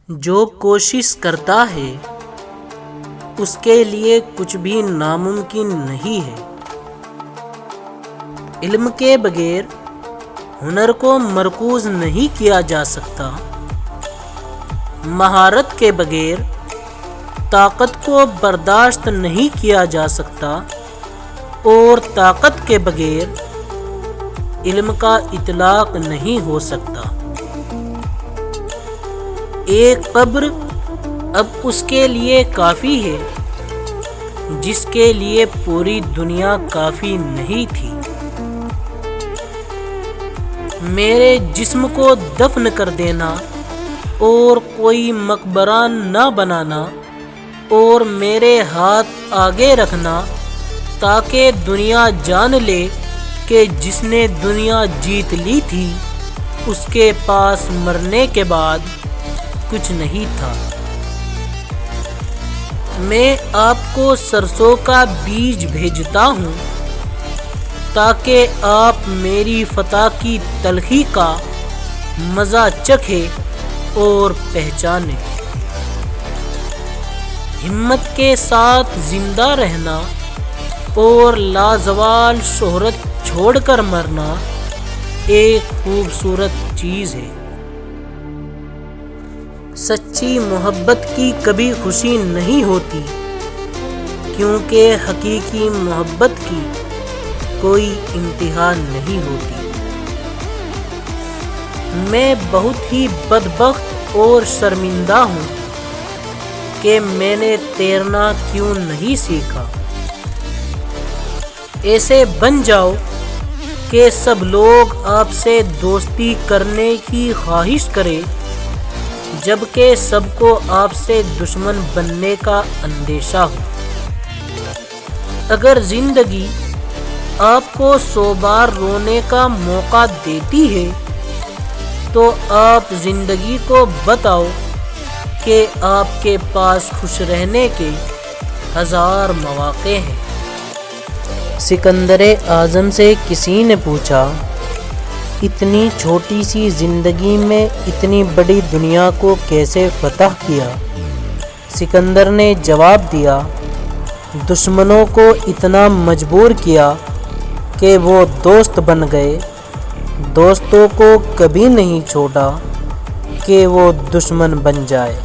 جو کوشش کرتا ہے اس کے لیے کچھ بھی ناممکن نہیں ہے۔ علم کے بغیر ہنر کو مرکوز نہیں کیا جا سکتا، مہارت کے بغیر طاقت کو برداشت نہیں کیا جا سکتا، اور طاقت کے بغیر علم کا اطلاق نہیں ہو سکتا۔ ایک قبر اب اس کے لیے کافی ہے جس کے لیے پوری دنیا کافی نہیں تھی۔ میرے جسم کو دفن کر دینا اور کوئی مقبرہ نہ بنانا اور میرے ہاتھ آگے رکھنا تاکہ دنیا جان لے کہ جس نے دنیا جیت لی تھی اس کے پاس مرنے کے بعد کچھ نہیں تھا۔ میں آپ کو سرسوں کا بیج بھیجتا ہوں تاکہ آپ میری فتح کی تلخی کا مزہ چکھیں اور پہچانیں۔ ہمت کے ساتھ زندہ رہنا اور لازوال شہرت چھوڑ کر مرنا ایک خوبصورت چیز ہے۔ سچی محبت کی کبھی خوشی نہیں ہوتی، کیونکہ حقیقی محبت کی کوئی انتہا نہیں ہوتی۔ میں بہت ہی بدبخت اور شرمندہ ہوں کہ میں نے تیرنا کیوں نہیں سیکھا۔ ایسے بن جاؤ کہ سب لوگ آپ سے دوستی کرنے کی خواہش کریں، جبکہ سب کو آپ سے دشمن بننے کا اندیشہ ہو۔ اگر زندگی آپ کو 100 بار رونے کا موقع دیتی ہے تو آپ زندگی کو بتاؤ کہ آپ کے پاس خوش رہنے کے 1000 مواقع ہیں۔ سکندر اعظم سے کسی نے پوچھا، اتنی چھوٹی سی زندگی میں اتنی بڑی دنیا کو کیسے فتح کیا؟ سکندر نے جواب دیا، دشمنوں کو اتنا مجبور کیا کہ وہ دوست بن گئے، دوستوں کو کبھی نہیں چھوڑا کہ وہ دشمن بن جائے۔